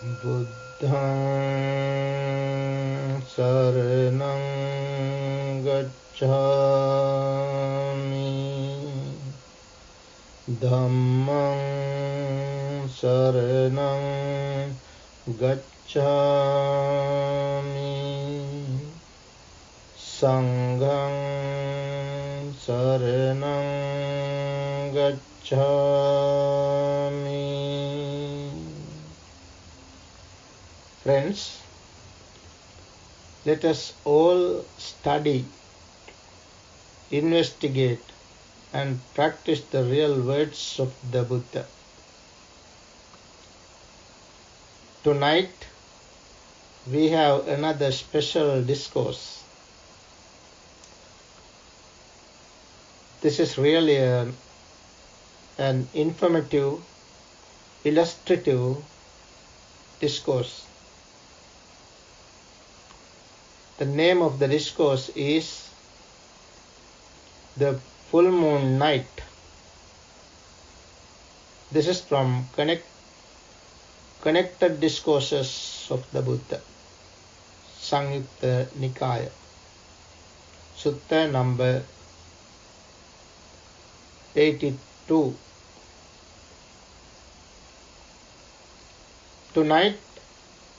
Buddhaṃ saraṇaṃ gacchāmi, Dhammaṃ saraṇaṃ gacchāmi, Saṅgham saraṇaṃ gacchāmi. Friends, let us all study, investigate, and practice the real words of the Buddha. Tonight, we have another special discourse. This is really an informative, illustrative discourse. The name of the discourse is The Full Moon Night. This is from Connected Discourses of the Buddha, Samyutta Nikaya, Sutta number 82. Tonight,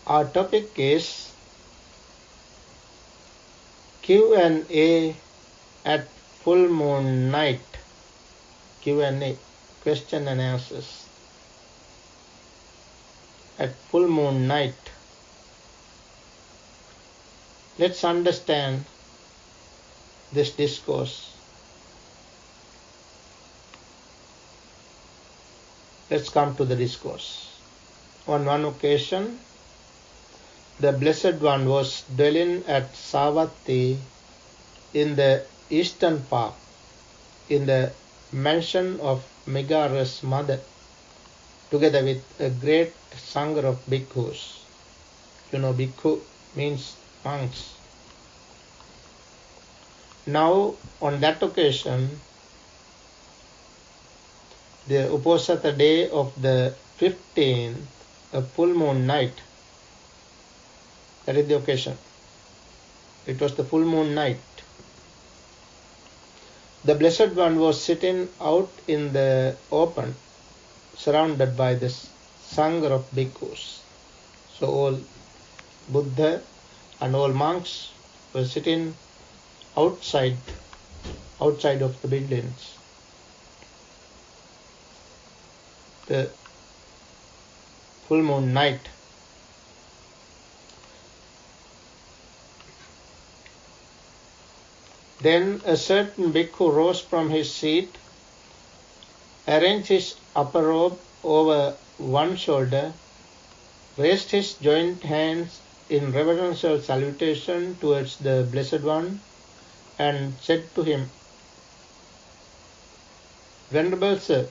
our topic is Q&A at full moon night. Q&A, question and answers, at full moon night. Let's understand this discourse. Let's come to the discourse. On one occasion, the Blessed One was dwelling at Savatthi in the eastern park, in the mansion of Megara's mother, together with a great sangha of bhikkhus. You know, bhikkhu means monks. Now, on that occasion, the Uposatha day of the 15th, a full moon night, that is the occasion. It was the full moon night. The Blessed One was sitting out in the open, surrounded by the sangha of bhikkhus. So all Buddha and all monks were sitting outside of the buildings. The full moon night. Then a certain bhikkhu rose from his seat, arranged his upper robe over one shoulder, raised his joint hands in reverential salutation towards the Blessed One, and said to him, "Venerable Sir,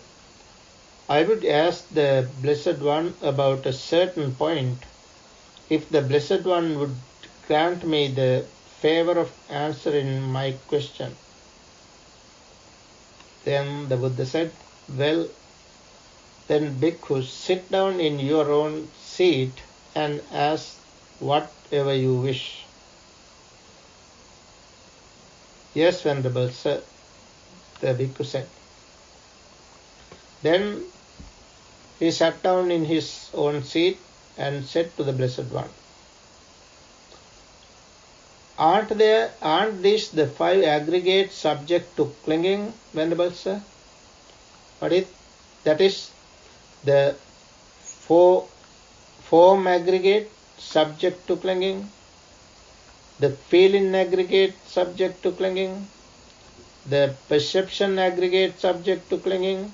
I would ask the Blessed One about a certain point. If the Blessed One would grant me the favor of answering my question." Then the Buddha said, "Well, then bhikkhus, sit down in your own seat and ask whatever you wish." "Yes, Venerable Sir," the bhikkhu said. Then he sat down in his own seat and said to the Blessed One, Aren't these the five aggregates subject to clinging, Venerable Sir?" That is the form aggregate subject to clinging, the feeling aggregate subject to clinging, the perception aggregate subject to clinging,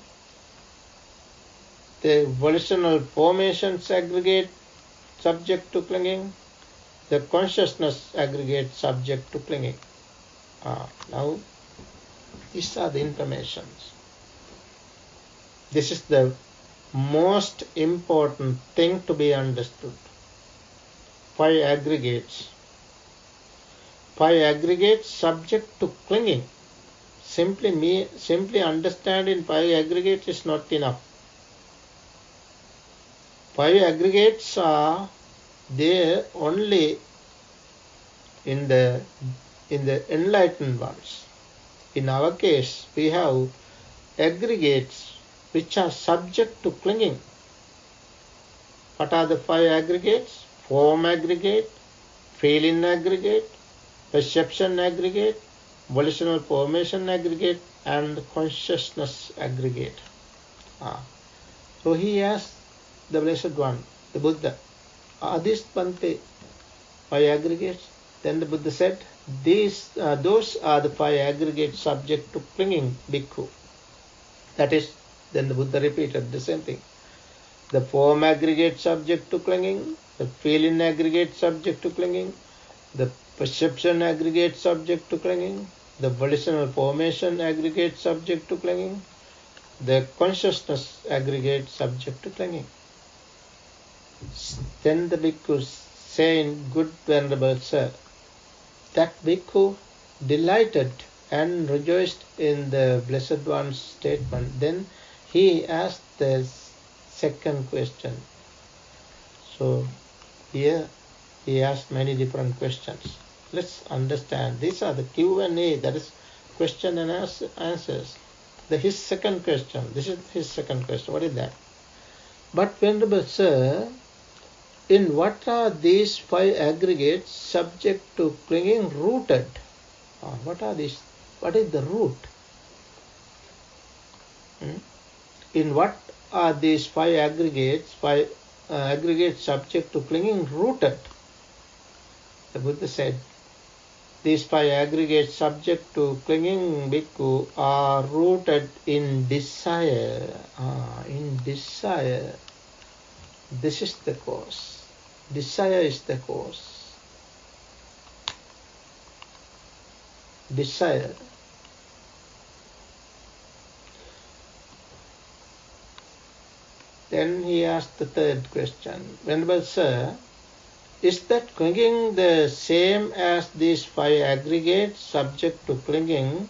the volitional formations aggregate subject to clinging, the consciousness aggregate subject to clinging. Now, these are the informations. This is the most important thing to be understood. Five aggregates. Five aggregates subject to clinging. Simply understanding five aggregates is not enough. five aggregates are there only in the enlightened ones. In our case, we have aggregates which are subject to clinging. What are the five aggregates? Form aggregate, feeling aggregate, perception aggregate, volitional formation aggregate, and consciousness aggregate. So he asked the Blessed One, the Buddha, are these Bhante five aggregates? Then the Buddha said, those are the five aggregates subject to clinging, bhikkhu. That is, then the Buddha repeated the same thing. The form aggregate subject to clinging, the feeling aggregate subject to clinging, the perception aggregate subject to clinging, the volitional formation aggregate subject to clinging, the consciousness aggregate subject to clinging. Then the bhikkhu saying, good venerable sir, that bhikkhu delighted and rejoiced in the Blessed One's statement. Then he asked the second question. So here he asked many different questions. Let's understand. These are the Q&A, that is question and answers. His second question. This is his second question. What is that? But venerable sir, in what are these five aggregates subject to clinging rooted? What are these? What is the root? In what are these five aggregates subject to clinging rooted? The Buddha said, these five aggregates subject to clinging, bhikkhu, are rooted in desire. In desire. This is the cause. Desire is the cause. Desire. Then he asked the third question. Venerable sir, is that clinging the same as these five aggregates subject to clinging,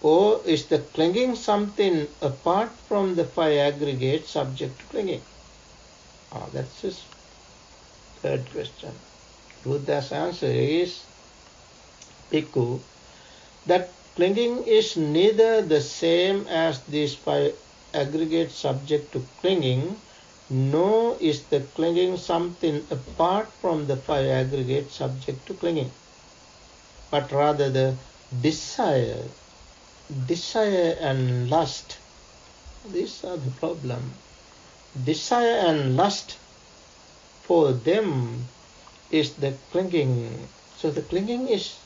or is the clinging something apart from the five aggregates subject to clinging? That's his third question. Buddha's answer is, bhikkhu, that clinging is neither the same as these five aggregates subject to clinging, nor is the clinging something apart from the five aggregates subject to clinging, but rather the desire and lust. These are the problem. Desire and lust, for them, is the clinging. So the clinging is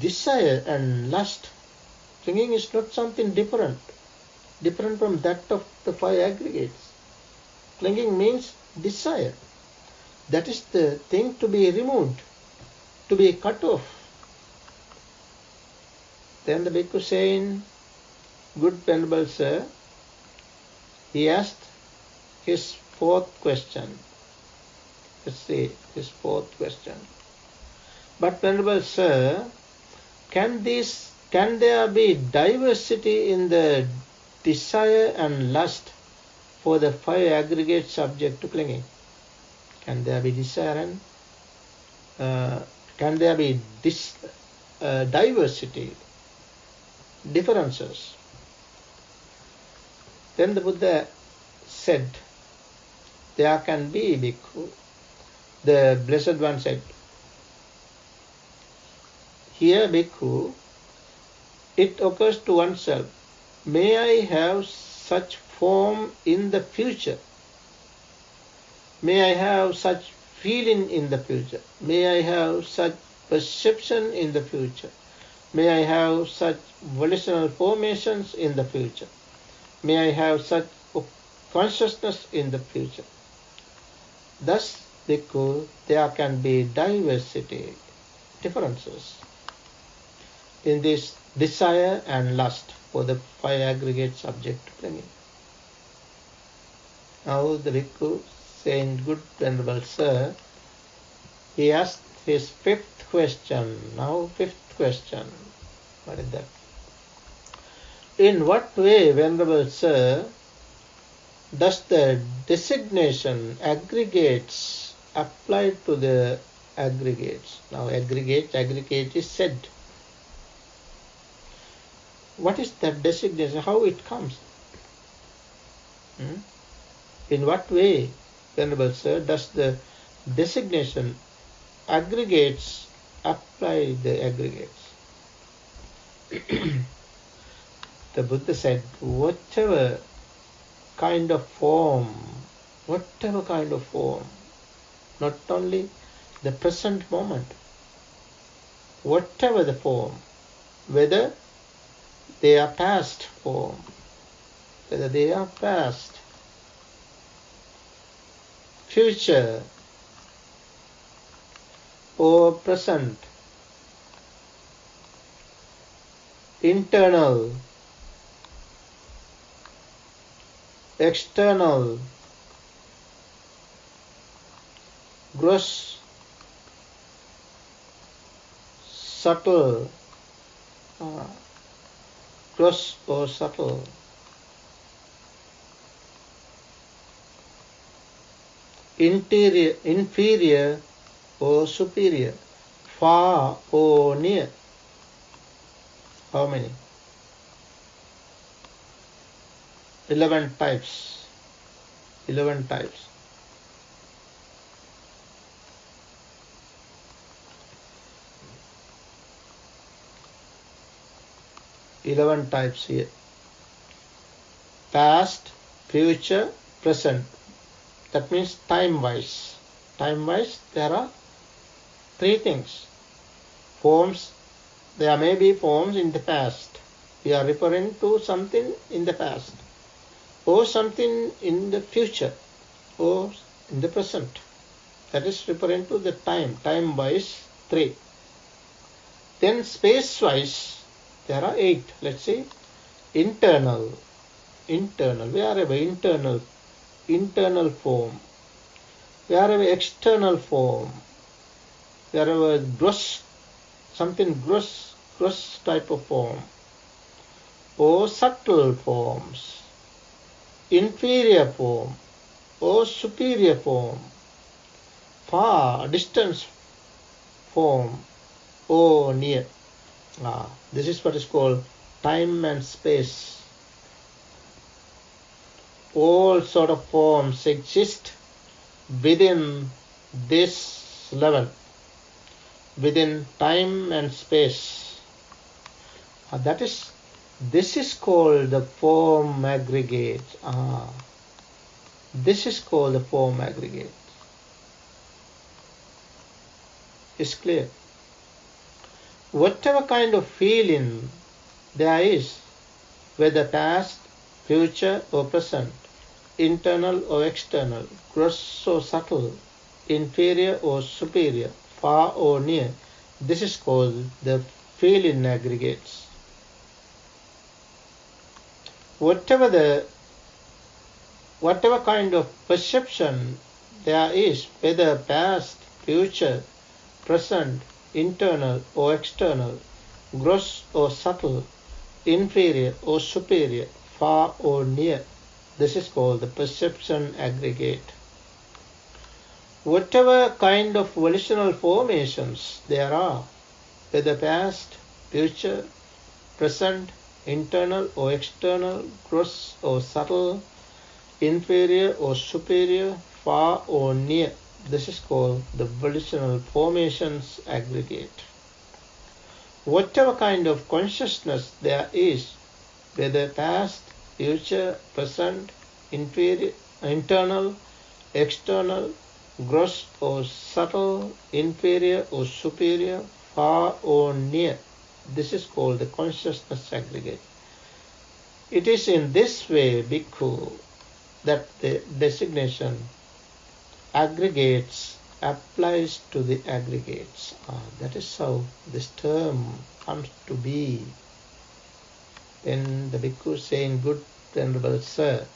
desire and lust. Clinging is not something different from that of the five aggregates. Clinging means desire. That is the thing to be removed, to be cut off. Then the bhikkhu saying, good venerable sir, he asked his fourth question. Let's see his fourth question. But venerable sir, can there be diversity in the desire and lust for the five aggregates subject to clinging? Can there be desire and can there be diversity, differences? Then the Buddha said, there can be, bhikkhu. The Blessed One said, here, bhikkhu, it occurs to oneself, may I have such form in the future? May I have such feeling in the future? May I have such perception in the future? May I have such volitional formations in the future? May I have such consciousness in the future? Thus, bhikkhu, there can be diversity, differences in this desire and lust for the five aggregate subject to clinging. Now the bhikkhu saying, good venerable sir, he asked his fifth question. Now fifth question. What is that? In what way, venerable sir, does the designation aggregates apply to the aggregates? Now aggregate is said. What is that designation? How it comes? In what way, Venerable Sir, does the designation aggregates apply the aggregates? The Buddha said, whatever kind of form, not only the present moment, whatever the form, whether they are past form, future or present, internal, external, gross, subtle, gross or subtle, interior, inferior or superior, far or near. How many? 11 types. 11 types. Here. Past, future, present. That means time-wise. Time-wise, there are 3 things. Forms, there may be forms in the past. We are referring to something in the past, or something in the future, or in the present. That is referring to the time. Time-wise, 3. Then space-wise, there are 8. Let's see. Internal, wherever internal form, wherever external form, wherever gross, something gross type of form, or subtle forms, inferior form or superior form, far distance form or near. This is what is called time and space. All sort of forms exist within this level, within time and space. This is called the form aggregate. This is called the form aggregate. It's clear. Whatever kind of feeling there is, whether past, future or present, internal or external, gross or subtle, inferior or superior, far or near, this is called the feeling aggregates. Whatever kind of perception there is, whether past, future, present, internal or external, gross or subtle, inferior or superior, far or near, this is called the perception aggregate. Whatever kind of volitional formations there are, whether past, future, present, internal or external, gross or subtle, inferior or superior, far or near, this is called the volitional formations aggregate. Whatever kind of consciousness there is, whether past, future, present, inferior, internal, external, gross or subtle, inferior or superior, far or near, this is called the consciousness aggregate. It is in this way, bhikkhu, that the designation aggregates applies to the aggregates. That is how this term comes to be. Then the bhikkhu saying, good Venerable Sir,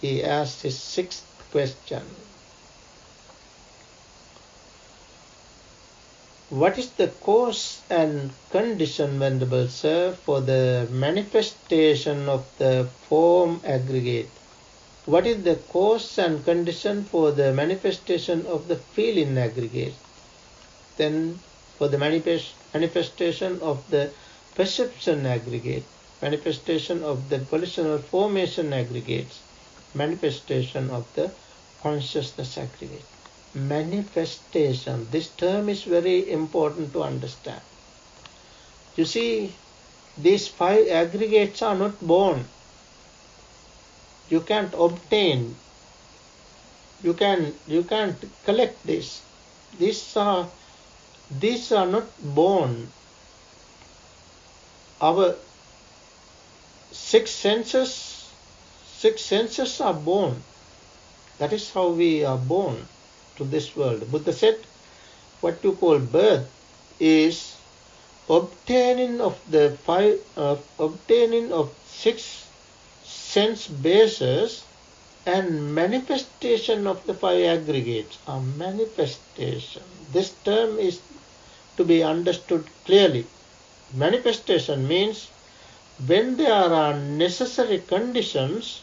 he asked his 6th question. What is the cause and condition, Venerable Sir, for the manifestation of the form aggregate? what is the cause and condition for the manifestation of the feeling aggregate? Then for the manifestation of the perception aggregate, manifestation of the volitional formation aggregates, manifestation of the consciousness aggregate. Manifestation, this term is very important to understand. You see, these 5 aggregates are not born. You can't obtain, you can't collect this. These are not born. Our six senses are born. That is how we are born to this world. Buddha said, what you call birth is obtaining of 6 sense bases and manifestation of the 5 aggregates. A manifestation. This term is to be understood clearly. Manifestation means when there are necessary conditions,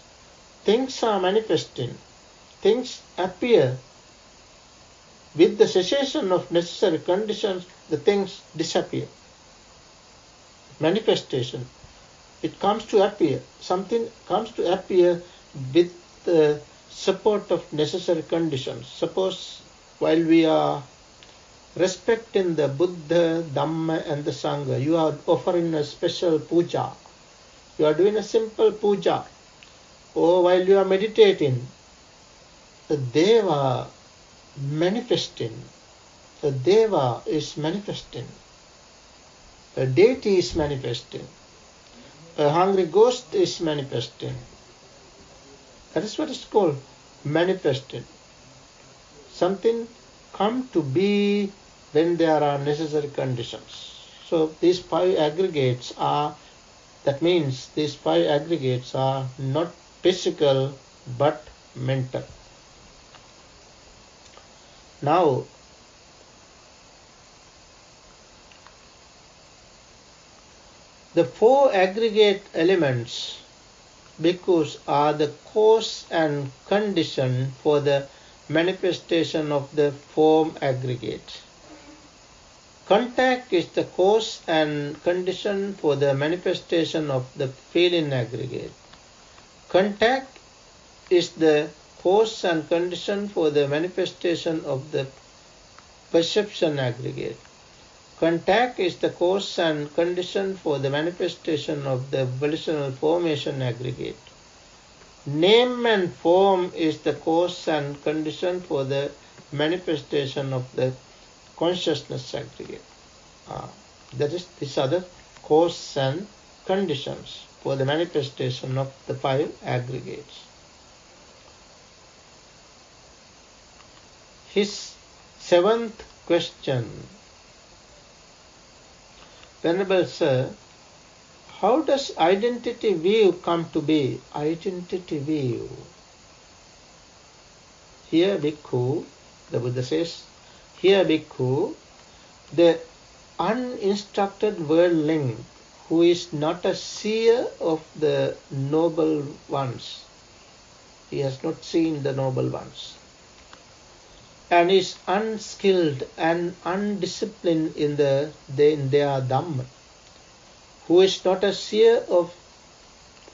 things are manifesting. Things appear. With the cessation of necessary conditions, the things disappear. Manifestation. It comes to appear. Something comes to appear with the support of necessary conditions. Suppose while we are respecting the Buddha, Dhamma and the Sangha, you are offering a special puja. You are doing a simple puja. Or while you are meditating, the Deva manifesting. The Deva is manifesting. A deity is manifesting. A hungry ghost is manifesting. That is what is called manifesting. Something come to be when there are necessary conditions. So these 5 aggregates are, that means these 5 aggregates are not physical but mental. Now, the 4 aggregate elements, bhikkhus, are the cause and condition for the manifestation of the form aggregate. Contact is the cause and condition for the manifestation of the feeling aggregate. Contact is the cause and condition for the manifestation of the perception aggregate. Contact is the cause and condition for the manifestation of the volitional formation aggregate. Name and form is the cause and condition for the manifestation of the consciousness aggregate. These are the cause and conditions for the manifestation of the 5 aggregates. His 7th question. Venerable Sir, how does identity view come to be? Identity view. Here, bhikkhu, the Buddha says, here, bhikkhu, the uninstructed worldling who is not a seer of the noble ones, he has not seen the noble ones, and is unskilled and undisciplined in their Dhamma, who is not a seer of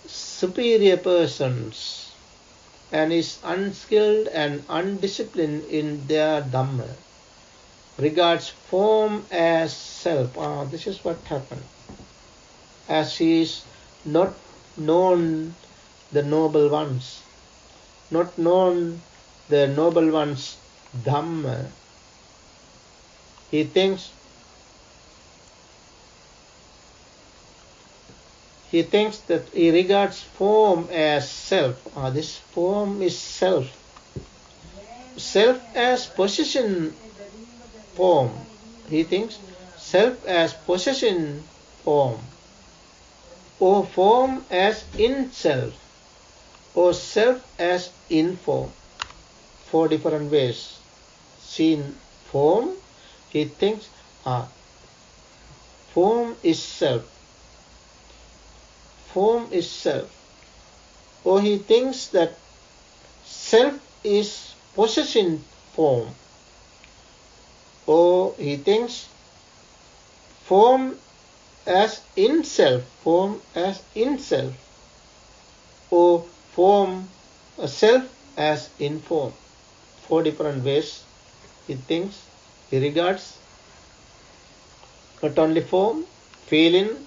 superior persons, and is unskilled and undisciplined in their Dhamma, regards form as self. This is what happened. As he is not known the noble ones, not known the noble ones' Dhamma, he thinks that he regards form as self. This form is self. Self as possessing form. He thinks self as possessing form, or form as in self, or self as in form. 4 different ways. Seen form, he thinks form is self. Form is self. Or he thinks that self is possessing form, or he thinks form as in self, or self as in form. 4 different ways he thinks, he regards. Not only form, feeling,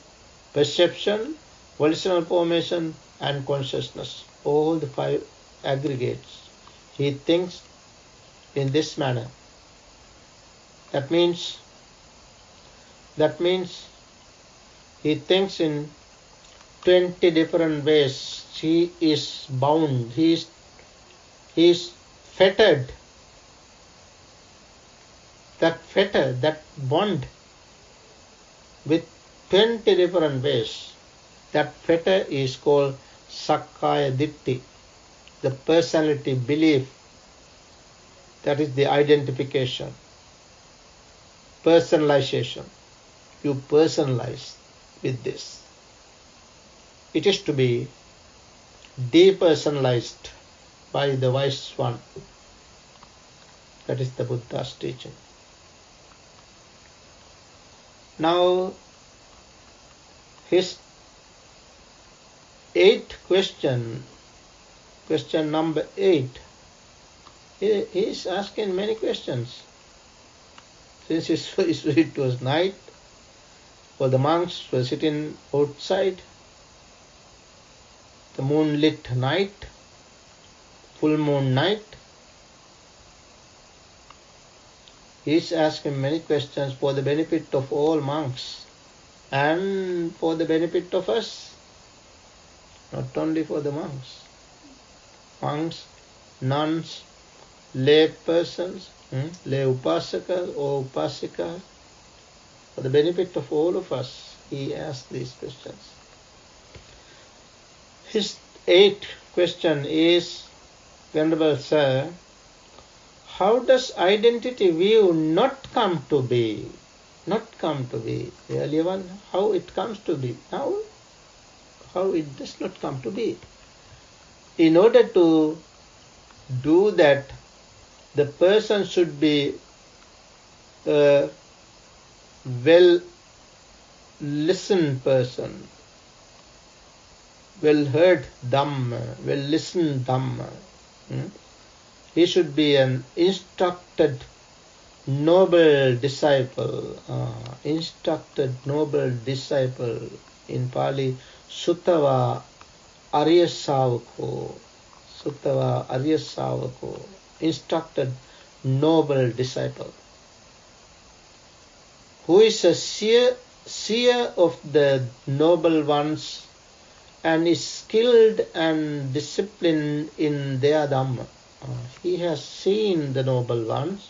perception, volitional formation and consciousness. All the 5 aggregates. He thinks in this manner. That means he thinks in 20 different ways. He is bound. He is fettered. That bond with 20 different ways. That fetter is called Sakkaya Ditti, the personality belief. That is the identification. Personalization. You personalize with this. It is to be depersonalized by the wise one. That is the Buddha's teaching. Now, his 8th question number 8, he is asking many questions. Since it was night, all the monks were sitting outside, the moonlit night, full moon night. He is asking many questions for the benefit of all monks and for the benefit of us, not only for the monks. Monks, nuns, lay persons, lay upasakas or upasikas, for the benefit of all of us, he asked these questions. His 8th question is, Venerable Sir, how does identity view not come to be? Not come to be. The earlier one, how it comes to be. Now, how it does not come to be. In order to do that, the person should be a well-listened person, well-heard Dhamma, well-listened Dhamma. He should be an instructed noble disciple. Instructed noble disciple. In Pali, Suttava Arya Savako. Suttava Arya Savako. Instructed noble disciple. Who is a seer of the noble ones and is skilled and disciplined in their Dhamma. He has seen the noble ones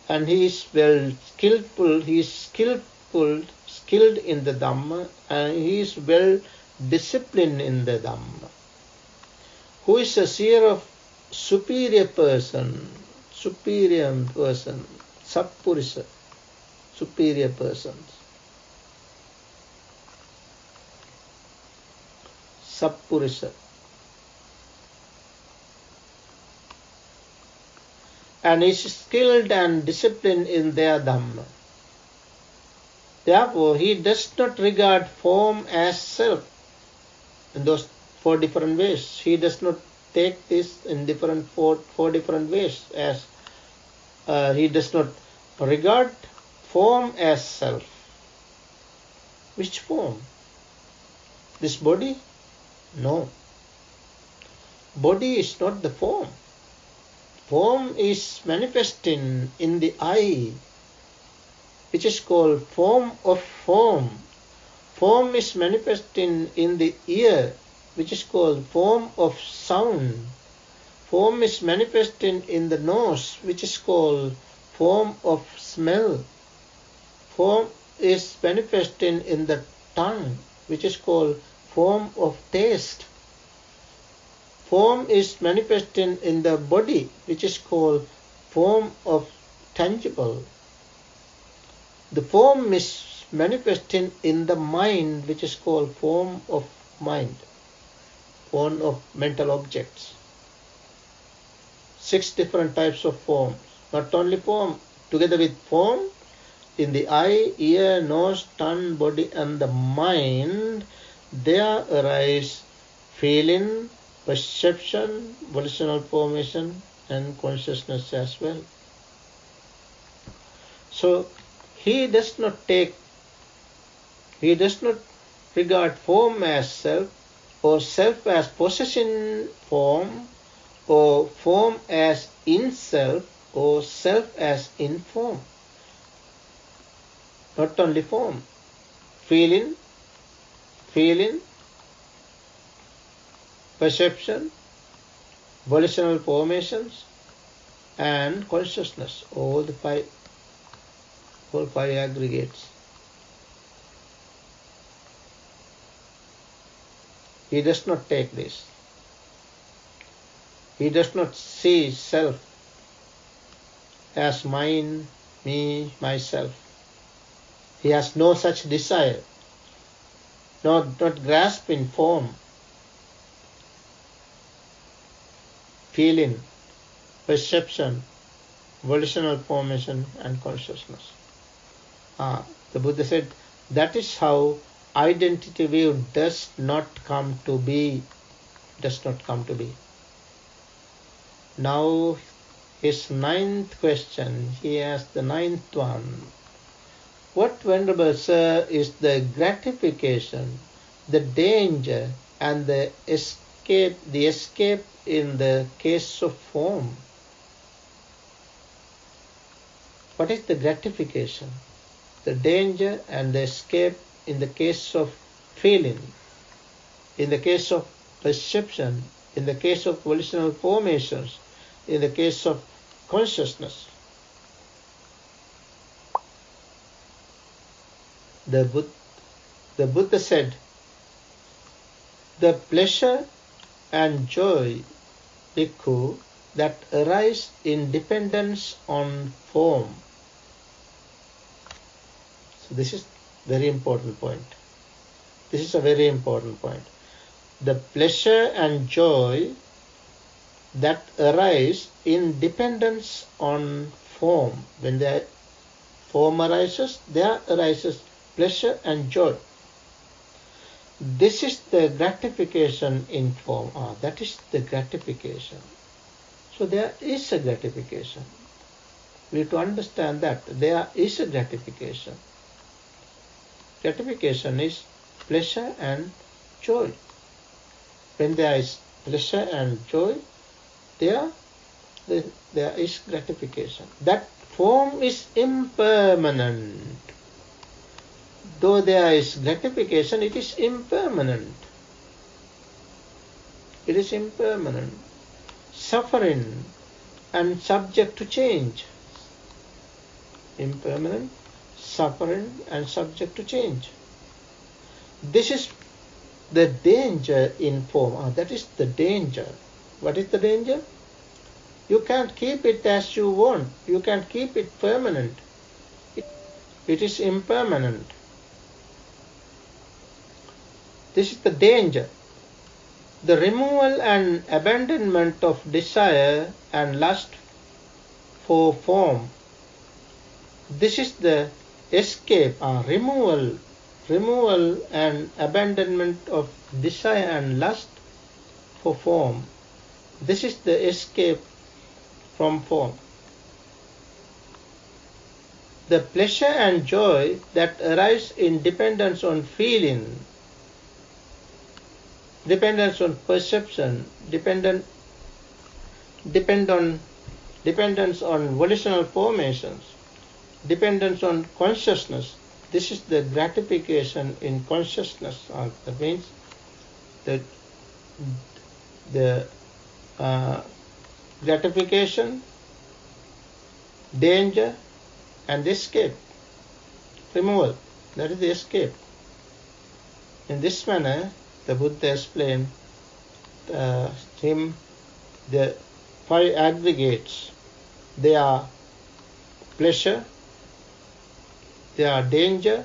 and he is skilled in the Dhamma and he is well disciplined in the Dhamma. Who is a seer of superior person, Sappurisa, superior persons. Sappurisa. And is skilled and disciplined in their Dhamma. Therefore, he does not regard form as self in those 4 different ways. He does not take this in four different ways, as he does not regard form as self. Which form? This body? No. Body is not the form. Form is manifesting in the eye, which is called form of form. Form is manifesting in the ear, which is called form of sound. Form is manifesting in the nose, which is called form of smell. Form is manifesting in the tongue, which is called form of taste. Form is manifesting in the body, which is called form of tangible. The form is manifesting in the mind, which is called form of mind, form of mental objects. 6 different types of forms. Not only form, together with form, in the eye, ear, nose, tongue, body and the mind, there arise feeling, perception, volitional formation and consciousness as well. So he does not regard form as self, or self as possessing form, or form as in self, or self as in form. Not only form, feeling, perception, volitional formations and consciousness, all five aggregates. He does not take this. He does not see self as mine, me, myself. He has no such desire, not grasp in form, feeling, perception, volitional formation and consciousness. The Buddha said that is how identity view does not come to be. Now his 9th question, he asked the 9th one. What, Venerable Sir, is the gratification, the danger and the escape in the case of form? What is the gratification, the danger and the escape in the case of feeling, in the case of perception, in the case of volitional formations, in the case of consciousness? The Buddha said, the pleasure and joy, bhikkhu, that arise in dependence on form. So this is very important point. This is a very important point. The pleasure and joy that arise in dependence on form. When the form arises, there arises pleasure and joy. This is the gratification in form. That is the gratification. So there is a gratification. We have to understand that there is a gratification. Gratification is pleasure and joy. When there is pleasure and joy, there is gratification. That form is impermanent. Though there is gratification, it is impermanent. It is impermanent, suffering and subject to change. Impermanent, suffering and subject to change. This is the danger in form. That is the danger. What is the danger? You can't keep it as you want. You can't keep it permanent. It is impermanent. This is the danger. The removal and abandonment of desire and lust for form. This is the escape, removal and abandonment of desire and lust for form. This is the escape from form. The pleasure and joy that arise in dependence on feeling, dependence on perception, dependence on volitional formations, dependence on consciousness. This is the gratification in consciousness. That means the gratification, danger and escape, removal. That is the escape. In this manner, the Buddha explained him the 5 aggregates. They are pleasure, they are danger.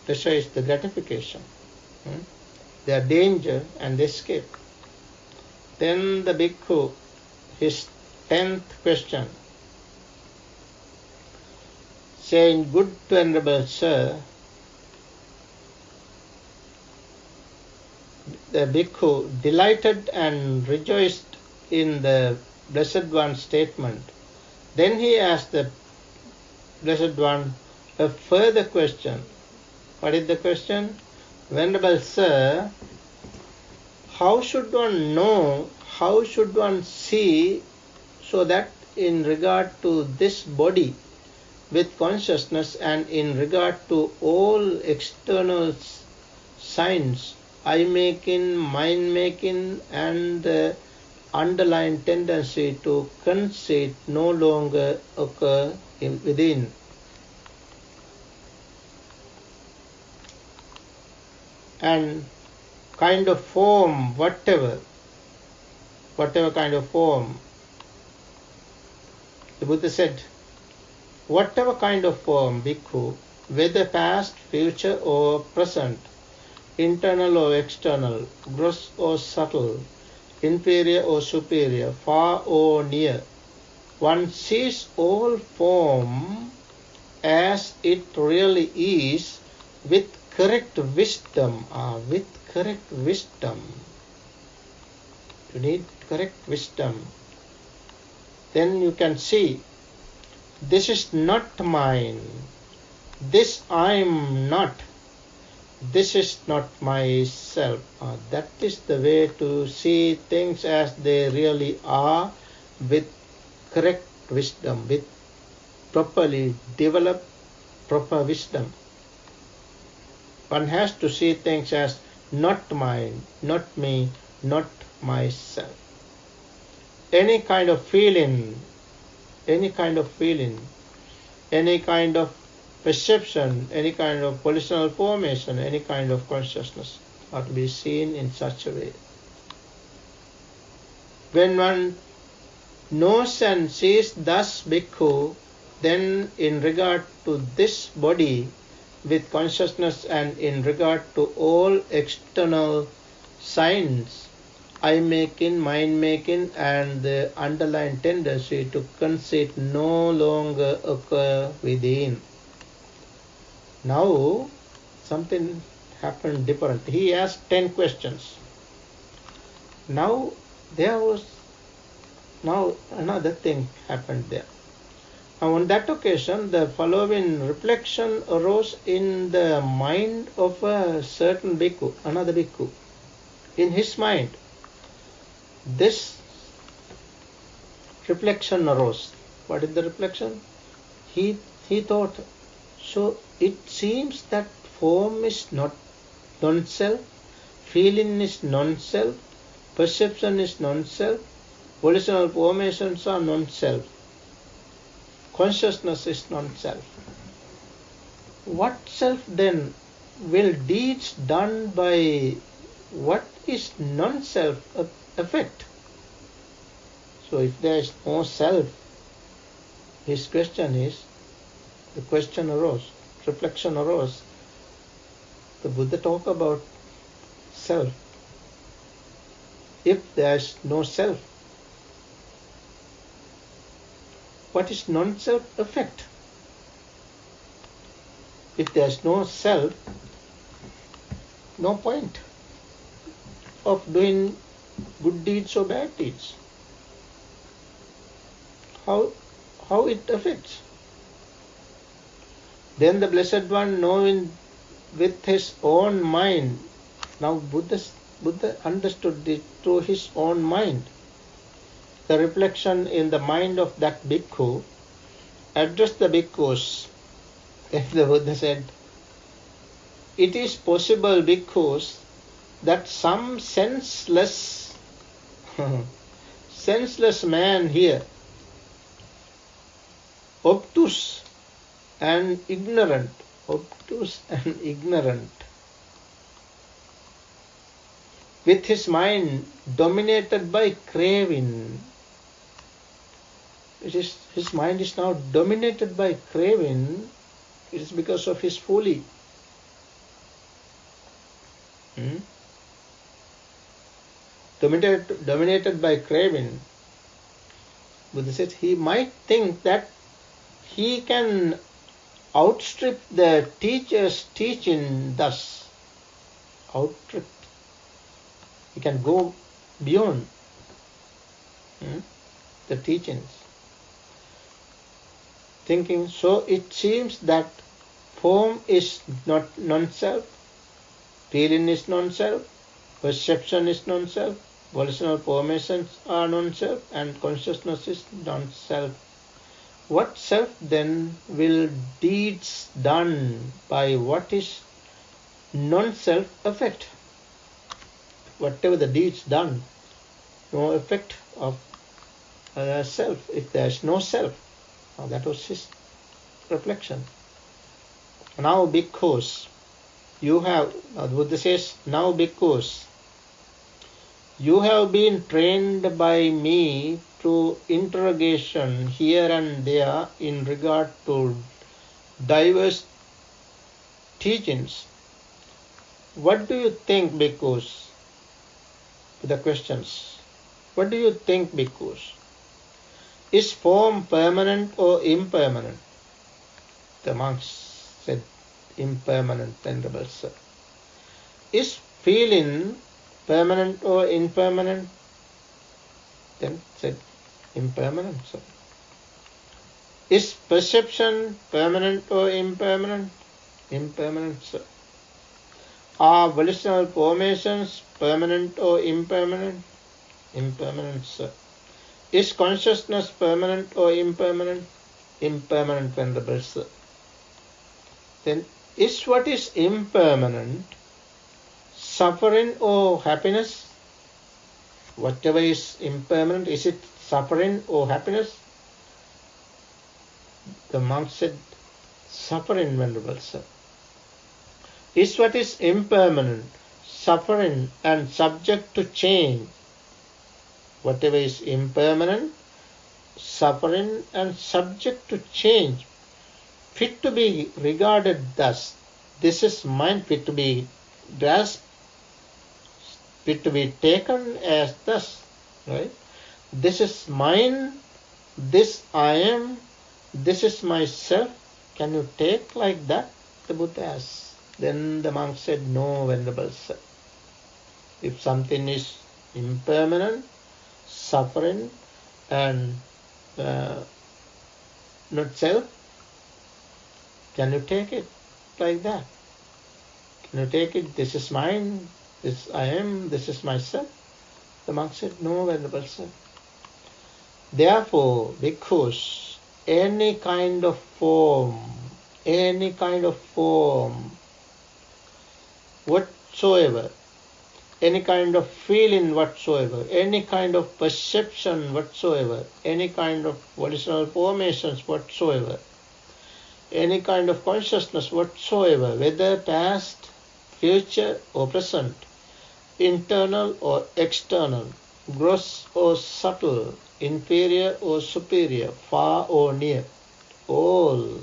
Pleasure is the gratification. They are danger and escape. Then the bhikkhu, his 10th question, saying, "Good Venerable Sir, the bhikkhu delighted and rejoiced in the Blessed One's statement. Then he asked the Blessed One a further question." What is the question? "Venerable Sir, how should one know, how should one see, so that in regard to this body with consciousness and in regard to all external signs, eye-making, mind-making, and the underlying tendency to conceit no longer occur within?" And kind of form, whatever kind of form, the Buddha said, whatever kind of form, bhikkhu, whether past, future or present, internal or external, gross or subtle, inferior or superior, far or near, one sees all form as it really is with correct wisdom. With correct wisdom. You need correct wisdom. Then you can see, this is not mine. This I am not. This is not myself. That is the way to see things as they really are, with correct wisdom, with properly developed proper wisdom. One has to see things as not mine, not me, not myself. Any kind of feeling, any kind of perception, any kind of volitional formation, any kind of consciousness are to be seen in such a way. When one knows and sees thus, bhikkhu, then in regard to this body with consciousness and in regard to all external signs, eye-making, mind-making, and the underlying tendency to conceit no longer occur within. Now, something happened different. He asked 10 questions. Now another thing happened there. Now on that occasion, the following reflection arose in the mind of a certain bhikkhu, another bhikkhu. In his mind, this reflection arose. What is the reflection? He thought, so it seems that form is not non-self, feeling is non-self, perception is non-self, volitional formations are non-self, consciousness is non-self. What self then will deeds done by what is non-self affect? So if there is no self, his question is, the question arose, reflection arose. The Buddha talked about self. If there is no self, what is non-self affect? If there is no self, no point of doing good deeds or bad deeds. How it affects? Then the Blessed One, knowing with his own mind, now Buddha understood it through his own mind. The reflection in the mind of that bhikkhu addressed the bhikkhus. Then the Buddha said, it is possible, bhikkhus, that some senseless man here, obtuse and ignorant, with his mind dominated by craving. His mind is now dominated by craving. It is because of his folly. Dominated by craving. Buddha says he might think that he can outstrip the teacher's teaching, thus outstrip. He can go beyond the teachings. Thinking, so it seems that form is not non-self, feeling is non-self, perception is non-self, volitional formations are non-self, and consciousness is non-self. What self then will deeds done by what is non-self affect? Whatever the deeds done, no effect of self, if there is no self. Now that was his reflection. Now because you have, the Buddha says, now because you have been trained by me through interrogation here and there in regard to diverse teachings, what do you think, because the questions, what do you think, because is form permanent or impermanent? The monks said, impermanent, Venerable Sir. Is feeling permanent or impermanent? Then said, impermanent, sir. Is perception permanent or impermanent? Impermanent, sir. Are volitional formations permanent or impermanent? Impermanent, sir. Is consciousness permanent or impermanent? Impermanent, Venerable Sir. Then, is what is impermanent suffering or happiness? Whatever is impermanent, is it suffering or happiness? The monk said, suffering, Venerable Sir. Is what is impermanent suffering and subject to change? Whatever is impermanent, suffering and subject to change, fit to be regarded thus. This is mine, fit to be grasped, fit to be taken as thus. Right? This is mine, this I am, this is myself. Can you take like that? The Buddha asked. Then the monk said, no, Venerable Sir. If something is impermanent, suffering and not self, can you take it like that? Can you take it, this is mine, this I am, this is myself? The monk said, no, Venerable Sir. Therefore, because any kind of form whatsoever, any kind of feeling whatsoever, any kind of perception whatsoever, any kind of volitional formations whatsoever, any kind of consciousness whatsoever, whether past, future or present, internal or external, gross or subtle, inferior or superior, far or near, all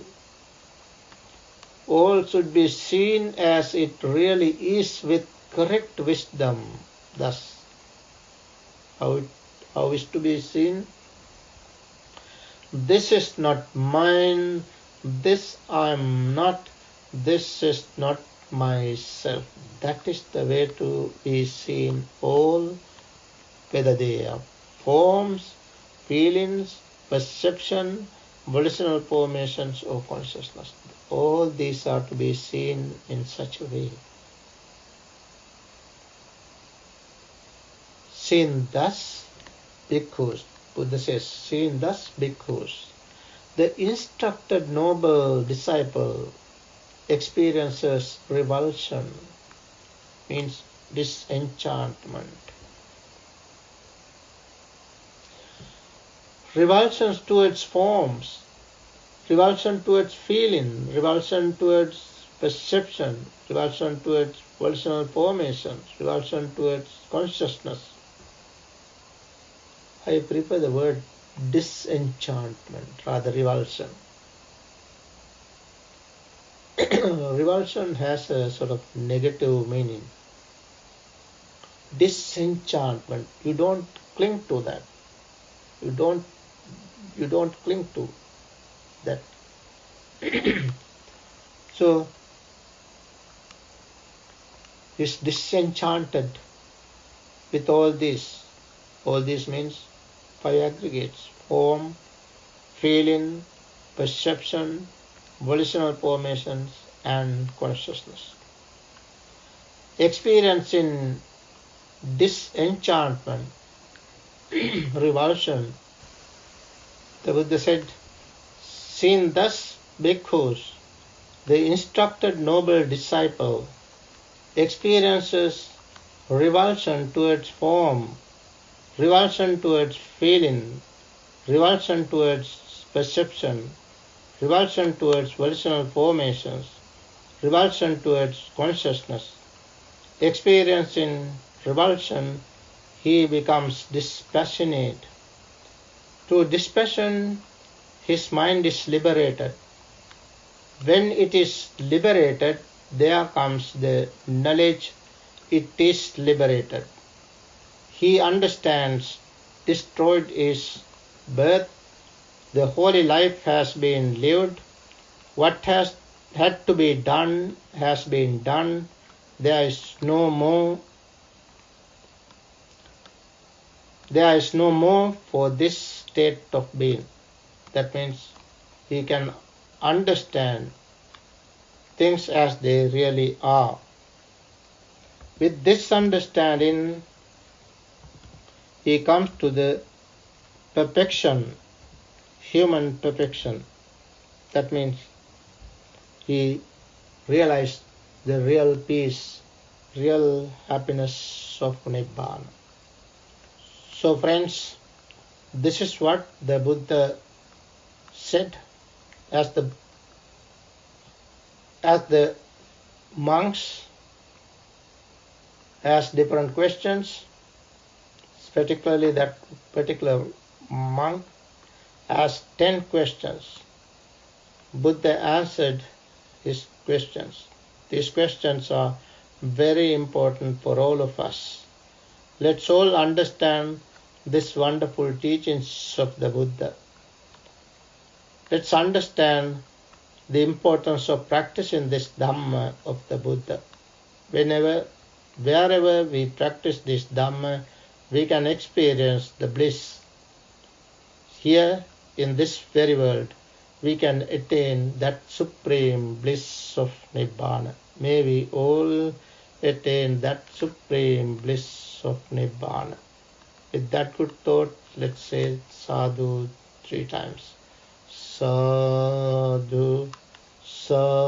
should be seen as it really is with correct wisdom. Thus, how is to be seen? This is not mine, this I am not, this is not myself. That is the way to be seen all, whether they are forms, feelings, perception, volitional formations or consciousness. All these are to be seen in such a way. Seen thus because, Buddha says, seen thus because the instructed noble disciple experiences revulsion, means disenchantment. Revulsions towards forms, revulsion towards feeling, revulsion towards perception, revulsion towards volitional formations, revulsion towards consciousness. I prefer the word disenchantment, rather revulsion. Revulsion has a sort of negative meaning. Disenchantment, you don't cling to that. You don't You don't cling to that. So, is disenchanted with all this. All this means five aggregates: form, feeling, perception, volitional formations, and consciousness. Experiencing disenchantment, revulsion, the Buddha said, "Seen thus, bhikkhus, the instructed noble disciple experiences revulsion towards form, revulsion towards feeling, revulsion towards perception, revulsion towards volitional formations, revulsion towards consciousness. Experiencing revulsion, he becomes dispassionate. Through dispassion, his mind is liberated. When it is liberated, there comes the knowledge it is liberated. He understands destroyed is birth, the holy life has been lived, what has had to be done has been done, there is no more for this state of being. That means he can understand things as they really are. With this understanding, he comes to the perfection, human perfection. That means he realized the real peace, real happiness of Nibbana. So friends, this is what the Buddha said as the monks asked different questions, particularly that particular monk asked 10 questions. Buddha answered his questions. These questions are very important for all of us. Let's all understand these wonderful teachings of the Buddha. Let's understand the importance of practicing this Dhamma of the Buddha. Wherever we practice this Dhamma, we can experience the bliss. Here, in this very world, we can attain that supreme bliss of Nibbana. May we all attain that supreme bliss of Nibbana. With that good thought, let's say sadhu 3 times. Sadhu, sadhu.